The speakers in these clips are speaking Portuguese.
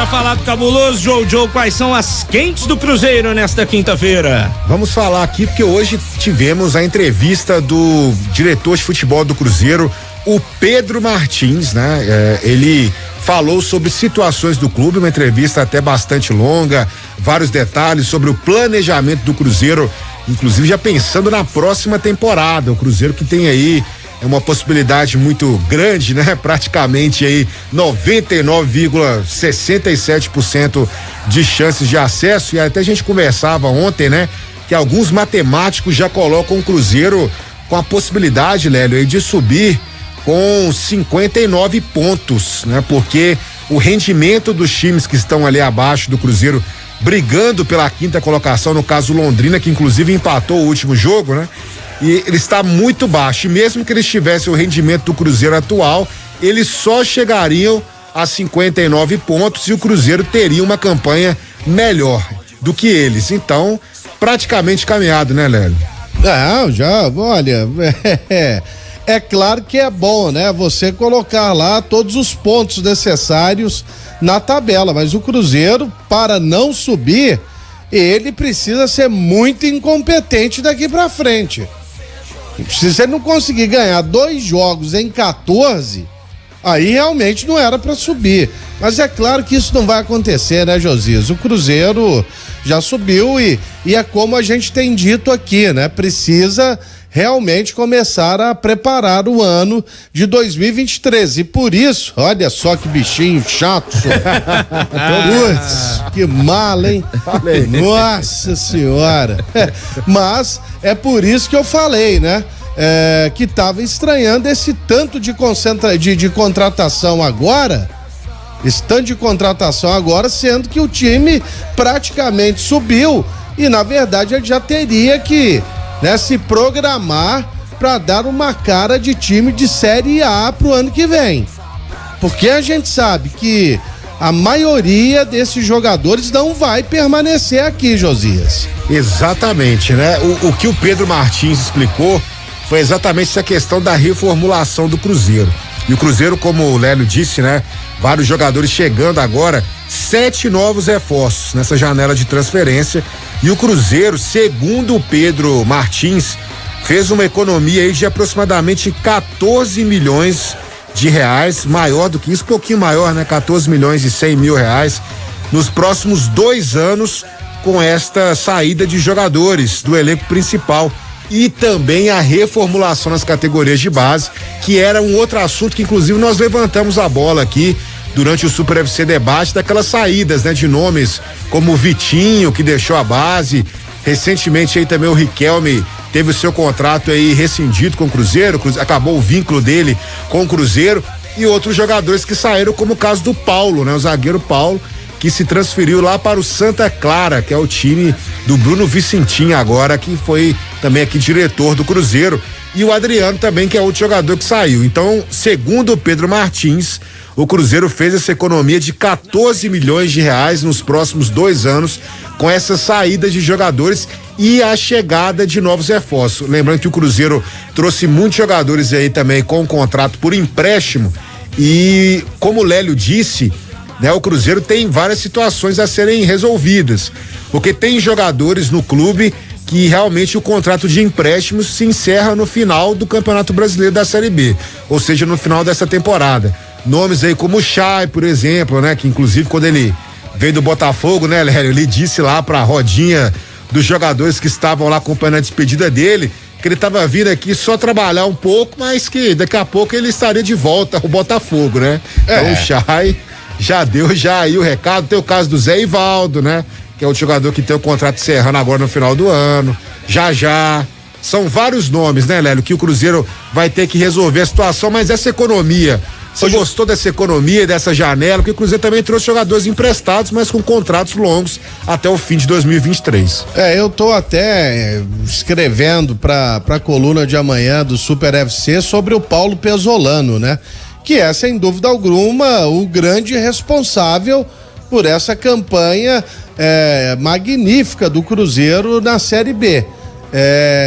Bora falar do cabuloso Jojo, quais são as quentes do Cruzeiro nesta quinta-feira? Vamos falar aqui porque hoje tivemos a entrevista do diretor de futebol do Cruzeiro, o Pedro Martins, né? Ele falou sobre situações do clube, uma entrevista até bastante longa, vários detalhes sobre o planejamento do Cruzeiro, inclusive já pensando na próxima temporada. O Cruzeiro que tem aí uma possibilidade muito grande, né? Praticamente aí 99,67% de chances de acesso, e até a gente conversava ontem, né? Que alguns matemáticos já colocam o Cruzeiro com a possibilidade, Lélio, aí de subir com 59 pontos, né? Porque o rendimento dos times que estão ali abaixo do Cruzeiro, brigando pela quinta colocação, no caso Londrina, que inclusive empatou o último jogo, né? E ele está muito baixo, e mesmo que eles tivessem o rendimento do Cruzeiro atual, eles só chegariam a 59 pontos e o Cruzeiro teria uma campanha melhor do que eles. Então, praticamente caminhado, né, Lélio? Olha, é claro que é bom, né? Você colocar lá todos os pontos necessários na tabela, mas o Cruzeiro, para não subir, ele precisa ser muito incompetente daqui pra frente. Se você não conseguir ganhar 2 jogos em 14, aí realmente não era pra subir. Mas é claro que isso não vai acontecer, né, Josias? O Cruzeiro já subiu e é como a gente tem dito aqui, né? Precisa realmente começar a preparar o ano de 2023. E por isso, olha só que bichinho chato. Putz, que mal, hein? Nossa senhora. Mas é por isso que eu falei, né? Que tava estranhando esse tanto de contratação agora. Esse tanto de contratação agora, sendo que o time praticamente subiu e, na verdade, ele já teria que, né, se programar para dar uma cara de time de Série A pro ano que vem. Porque a gente sabe que a maioria desses jogadores não vai permanecer aqui, Josias. Exatamente, né? O que o Pedro Martins explicou foi exatamente essa questão da reformulação do Cruzeiro. E o Cruzeiro, como o Lélio disse, né? Vários jogadores chegando agora, 7 novos reforços nessa janela de transferência. E o Cruzeiro, segundo o Pedro Martins, fez uma economia aí de aproximadamente 14 milhões de reais, maior do que isso, um pouquinho maior, né? 14 milhões e 100 mil reais nos próximos 2 anos, com esta saída de jogadores do elenco principal e também a reformulação nas categorias de base, que era um outro assunto que inclusive nós levantamos a bola aqui durante o Super FC Debate, daquelas saídas, né, de nomes como o Vitinho, que deixou a base. Recentemente aí também o Riquelme teve o seu contrato aí rescindido com o Cruzeiro, acabou o vínculo dele com o Cruzeiro, e outros jogadores que saíram, como o caso do Paulo, né, o zagueiro Paulo, que se transferiu lá para o Santa Clara, que é o time do Bruno Vicentinho agora, que foi também aqui diretor do Cruzeiro, e o Adriano também, que é outro jogador que saiu. Então, segundo o Pedro Martins, o Cruzeiro fez essa economia de 14 milhões de reais nos próximos 2 anos com essa saída de jogadores e a chegada de novos reforços. Lembrando que o Cruzeiro trouxe muitos jogadores aí também com contrato por empréstimo, e como o Lélio disse, né, o Cruzeiro tem várias situações a serem resolvidas, porque tem jogadores no clube que realmente o contrato de empréstimo se encerra no final do Campeonato Brasileiro da Série B, ou seja, no final dessa temporada. Nomes aí como o Chay, por exemplo, né? Que inclusive quando ele veio do Botafogo, né, Lélio, ele disse lá pra rodinha dos jogadores que estavam lá acompanhando a despedida dele, que ele estava vindo aqui só trabalhar um pouco, mas que daqui a pouco ele estaria de volta ao Botafogo, né? Então o Chay já deu já aí o recado. Tem o caso do Zé Ivaldo, né? Que é o jogador que tem o contrato encerrando agora no final do ano. Já. São vários nomes, né, Lélio, que o Cruzeiro vai ter que resolver a situação, mas essa economia, você gostou dessa economia, dessa janela? Porque o Cruzeiro também trouxe jogadores emprestados, mas com contratos longos até o fim de 2023. Eu tô até escrevendo pra coluna de amanhã do Super FC sobre o Paulo Pesolano, né? Que é, sem dúvida alguma, o grande responsável por essa campanha magnífica do Cruzeiro na Série B.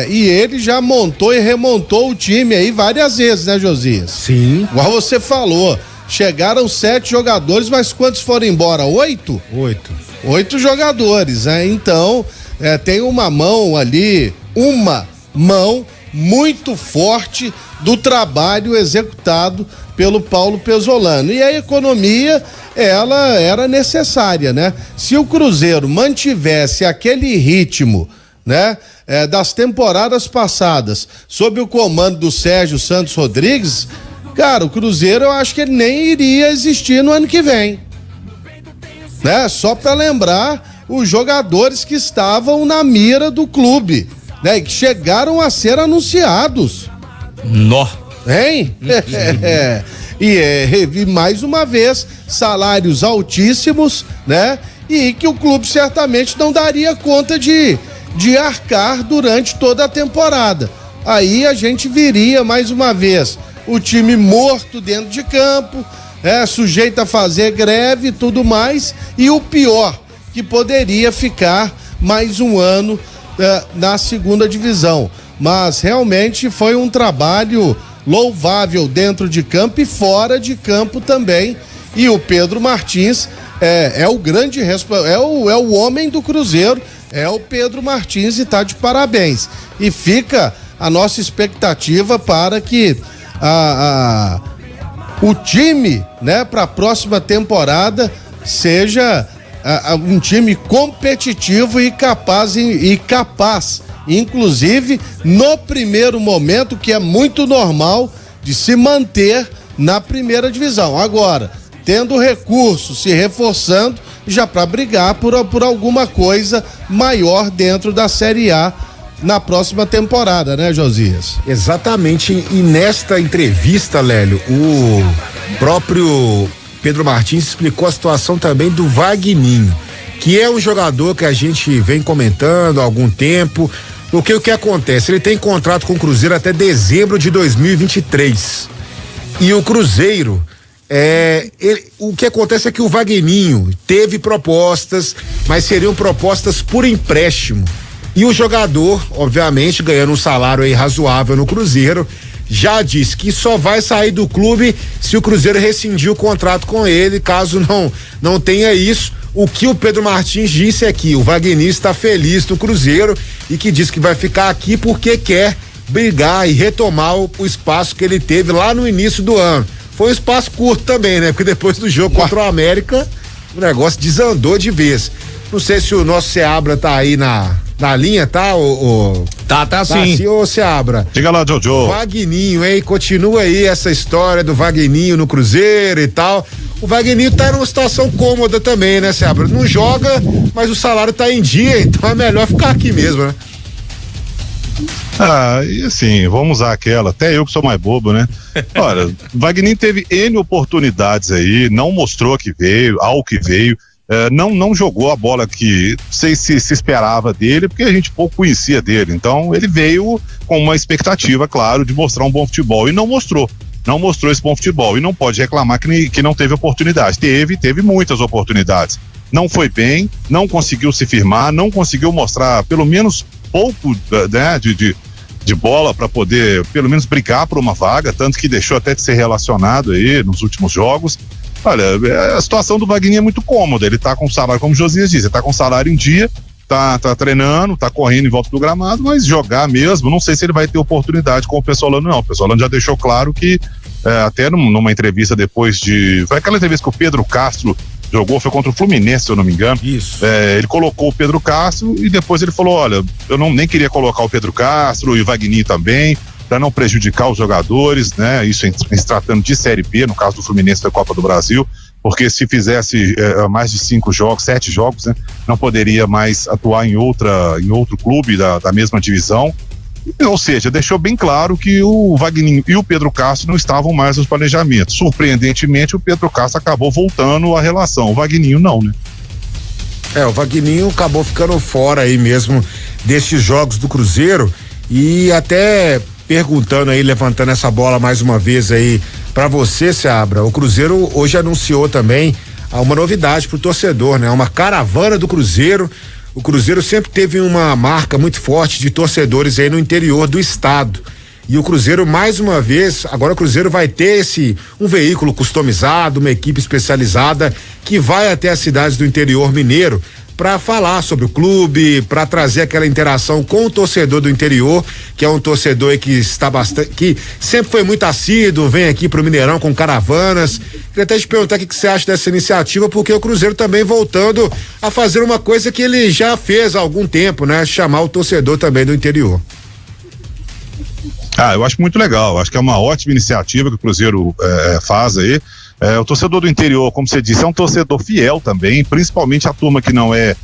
E ele já montou e remontou o time aí várias vezes, né, Josias? Sim. Igual você falou, chegaram 7 jogadores, mas quantos foram embora? 8? 8 jogadores, né? Então, tem uma mão ali, uma mão muito forte do trabalho executado pelo Paulo Pesolano. E a economia, ela era necessária, né? Se o Cruzeiro mantivesse aquele ritmo, né? Das temporadas passadas, sob o comando do Sérgio Santos Rodrigues, cara, o Cruzeiro eu acho que ele nem iria existir no ano que vem, né? Só para lembrar os jogadores que estavam na mira do clube, né? Que chegaram a ser anunciados. Nó. Hein? E mais uma vez, salários altíssimos, né? E que o clube certamente não daria conta de arcar durante toda a temporada. Aí a gente viria mais uma vez o time morto dentro de campo, sujeito a fazer greve e tudo mais, e o pior, que poderia ficar mais um ano na segunda divisão. Mas realmente foi um trabalho louvável dentro de campo e fora de campo também. E o Pedro Martins é o grande é o homem do Cruzeiro, é o Pedro Martins, e tá de parabéns. E fica a nossa expectativa para que o time, né, para a próxima temporada seja um time competitivo e capaz, inclusive no primeiro momento, que é muito normal, de se manter na primeira divisão. Agora, tendo recursos, se reforçando, já para brigar por alguma coisa maior dentro da Série A na próxima temporada, né, Josias? Exatamente, e nesta entrevista, Lélio, o próprio Pedro Martins explicou a situação também do Vagninho, que é um jogador que a gente vem comentando há algum tempo. O que acontece? Ele tem contrato com o Cruzeiro até dezembro de 2023. E o Cruzeiro, o que acontece é que o Vagninho teve propostas, mas seriam propostas por empréstimo. E o jogador, obviamente, ganhando um salário aí razoável no Cruzeiro, já disse que só vai sair do clube se o Cruzeiro rescindir o contrato com ele. Caso não tenha isso, o que o Pedro Martins disse é que o Vagninho está feliz no Cruzeiro e que diz que vai ficar aqui porque quer brigar e retomar o espaço que ele teve lá no início do ano. Foi um espaço curto também, né? Porque depois do jogo contra o América, o negócio desandou de vez. Não sei se o nosso Seabra tá aí na linha, tá? Tá sim. Assim, ô Seabra. Diga lá, Jojo. Vagninho, hein? Continua aí essa história do Vagninho no Cruzeiro e tal. O Vagninho tá numa situação cômoda também, né, Seabra? Não joga, mas o salário tá em dia, então é melhor ficar aqui mesmo, né? E assim, vamos usar aquela, até eu que sou mais bobo, né? Olha, Vagninho teve N oportunidades aí, não mostrou que veio, ao que veio. Não jogou a bola que se esperava dele, porque a gente pouco conhecia dele. Então ele veio com uma expectativa, claro, de mostrar um bom futebol, e não mostrou esse bom futebol, e não pode reclamar que não teve oportunidade. Teve muitas oportunidades, não foi bem, não conseguiu se firmar, não conseguiu mostrar pelo menos pouco, né, de bola para poder pelo menos brigar por uma vaga, tanto que deixou até de ser relacionado aí nos últimos jogos. Olha, a situação do Vagninho é muito cômoda, ele tá com salário, como o Josias disse, ele tá com salário em dia, tá treinando, tá correndo em volta do gramado, mas jogar mesmo, não sei se ele vai ter oportunidade com o Pesolano, não. O Pesolano já deixou claro que, até numa entrevista depois foi aquela entrevista que o Pedro Castro jogou, foi contra o Fluminense, se eu não me engano. Isso. Ele colocou o Pedro Castro e depois ele falou, olha, eu nem queria colocar o Pedro Castro e o Vagninho também, para não prejudicar os jogadores, né? Isso em se tratando de Série B, no caso do Fluminense da Copa do Brasil, porque se fizesse mais de 7 jogos, né? Não poderia mais atuar em outro clube da mesma divisão. Ou seja, deixou bem claro que o Vagninho e o Pedro Castro não estavam mais nos planejamentos. Surpreendentemente, o Pedro Castro acabou voltando à relação, o Vagninho não, né? O Vagninho acabou ficando fora aí mesmo destes jogos do Cruzeiro, e até perguntando aí, levantando essa bola mais uma vez aí pra você, Seabra, o Cruzeiro hoje anunciou também uma novidade pro torcedor, né? Uma caravana do Cruzeiro. O Cruzeiro sempre teve uma marca muito forte de torcedores aí no interior do estado. E o Cruzeiro, mais uma vez, agora o Cruzeiro vai ter um veículo customizado, uma equipe especializada que vai até as cidades do interior mineiro para falar sobre o clube, para trazer aquela interação com o torcedor do interior, que é um torcedor aí que sempre foi muito assíduo, vem aqui pro Mineirão com caravanas. Queria até te perguntar o que você acha dessa iniciativa, porque o Cruzeiro também voltando a fazer uma coisa que ele já fez há algum tempo, né? Chamar o torcedor também do interior. Eu acho muito legal, acho que é uma ótima iniciativa que o Cruzeiro faz aí. O torcedor do interior, como você disse, é um torcedor fiel também, principalmente a turma que não é.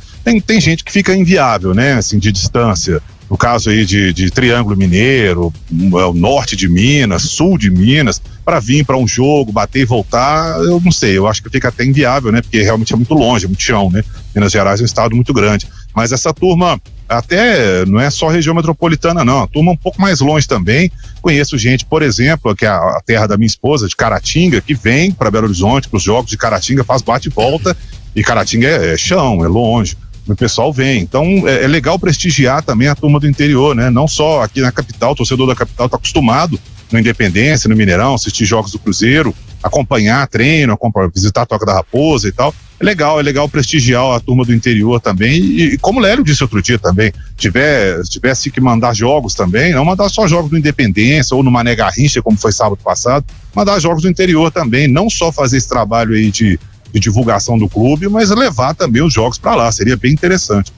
Tem gente que fica inviável, né? Assim, de distância. No caso aí de Triângulo Mineiro, o norte de Minas, sul de Minas, para vir para um jogo, bater e voltar, eu não sei, eu acho que fica até inviável, né? Porque realmente é muito longe, é muito chão, né? Minas Gerais é um estado muito grande. Mas essa turma, até não é só região metropolitana, não, a turma um pouco mais longe também. Conheço gente, por exemplo, que é a terra da minha esposa, de Caratinga, que vem para Belo Horizonte, para os jogos de Caratinga, faz bate e volta, e Caratinga é chão, é longe. O pessoal vem, então é legal prestigiar também a turma do interior, né? Não só aqui na capital, o torcedor da capital está acostumado no Independência, no Mineirão, assistir jogos do Cruzeiro, acompanhar treino, visitar a Toca da Raposa e tal. É legal prestigiar a turma do interior também, e como o Lélio disse outro dia também, tivesse que mandar jogos também, não mandar só jogos do Independência ou no Mané Garrincha, como foi sábado passado, mandar jogos do interior também, não só fazer esse trabalho aí de divulgação do clube, mas levar também os jogos para lá, seria bem interessante.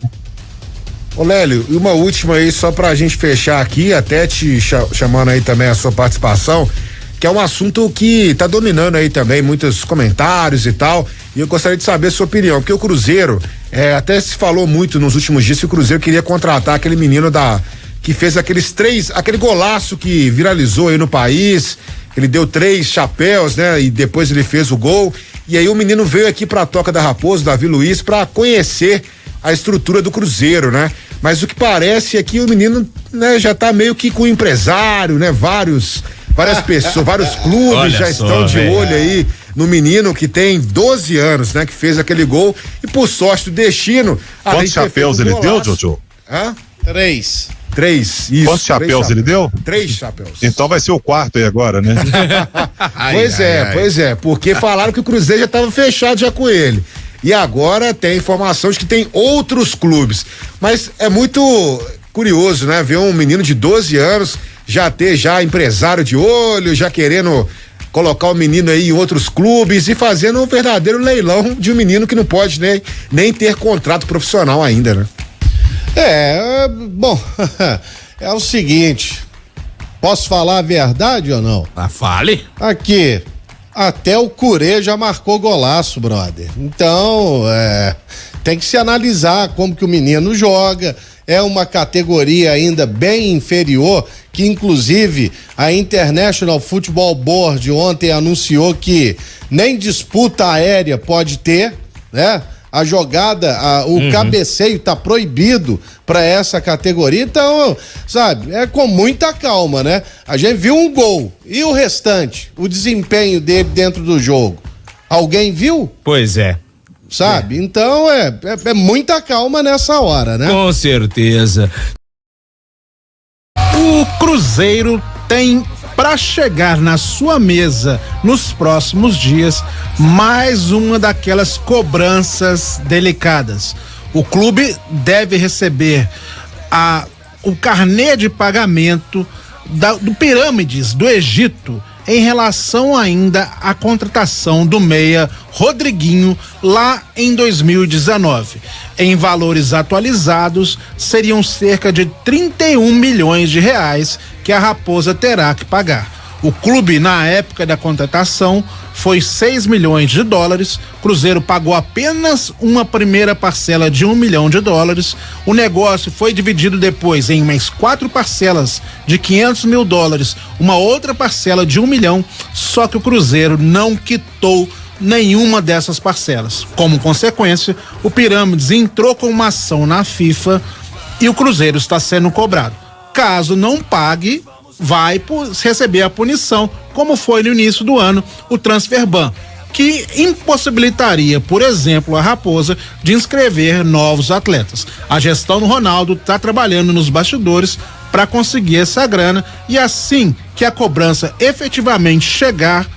Ô Lélio, e uma última aí só pra gente fechar aqui, até te chamando aí também a sua participação, que é um assunto que tá dominando aí também muitos comentários e tal, e eu gostaria de saber a sua opinião, porque o Cruzeiro, até se falou muito nos últimos dias que o Cruzeiro queria contratar aquele menino que fez aquele golaço que viralizou aí no país, ele deu 3 chapéus, né? E depois ele fez o gol, e aí o menino veio aqui pra Toca da Raposa, Davi Luiz, pra conhecer a estrutura do Cruzeiro, né? Mas o que parece é que o menino, né, já tá meio que com o empresário, né? Várias pessoas, vários clubes já estão de olho aí no menino que tem 12 anos, né? Que fez aquele gol e por sorte do destino. Quantos chapéus ele deu, Jojo? 3, isso. Quantos chapéus ele deu? 3 chapéus. Então vai ser o 4º aí agora, né? Pois é, porque falaram que o Cruzeiro já estava fechado já com ele. E agora tem informação de que tem outros clubes. Mas é muito curioso, né? Ver um menino de 12 anos já empresário de olho, já querendo colocar o menino aí em outros clubes e fazendo um verdadeiro leilão de um menino que não pode nem ter contrato profissional ainda, né? Bom, é o seguinte, posso falar a verdade ou não? Fale. Aqui, até o Curê já marcou golaço, brother. Então, tem que se analisar como que o menino joga, é uma categoria ainda bem inferior, que inclusive a International Football Board ontem anunciou que nem disputa aérea pode ter, né? A jogada, o cabeceio tá proibido para essa categoria, então, sabe, é com muita calma, né? A gente viu um gol, e o restante, o desempenho dele dentro do jogo, alguém viu? Pois é. Sabe, então é muita calma nessa hora, né? Com certeza. O Cruzeiro tem para chegar na sua mesa nos próximos dias mais uma daquelas cobranças delicadas. O clube deve receber o carnê de pagamento do Pirâmides do Egito em relação ainda à contratação do meia Rodriguinho lá em 2019. Em valores atualizados, seriam cerca de 31 milhões de reais que a Raposa terá que pagar. O clube, na época da contratação, foi 6 milhões de dólares. Cruzeiro pagou apenas uma primeira parcela de $1 milhão. O negócio foi dividido depois em mais 4 parcelas de $500 mil, uma outra parcela de $1 milhão, só que o Cruzeiro não quitou nenhuma dessas parcelas. Como consequência, o Pirâmides entrou com uma ação na FIFA e o Cruzeiro está sendo cobrado. Caso não pague, vai receber a punição, como foi no início do ano o transfer ban, que impossibilitaria, por exemplo, a Raposa de inscrever novos atletas. A gestão do Ronaldo está trabalhando nos bastidores para conseguir essa grana e assim que a cobrança efetivamente chegar,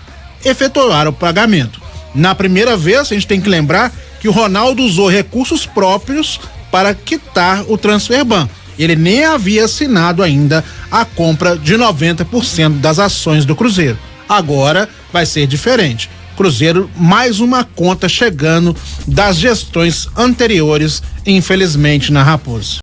efetuar o pagamento. Na primeira vez, a gente tem que lembrar que o Ronaldo usou recursos próprios para quitar o Transferban. Ele nem havia assinado ainda a compra de 90% das ações do Cruzeiro. Agora vai ser diferente. Cruzeiro, mais uma conta chegando das gestões anteriores, infelizmente, na Raposa.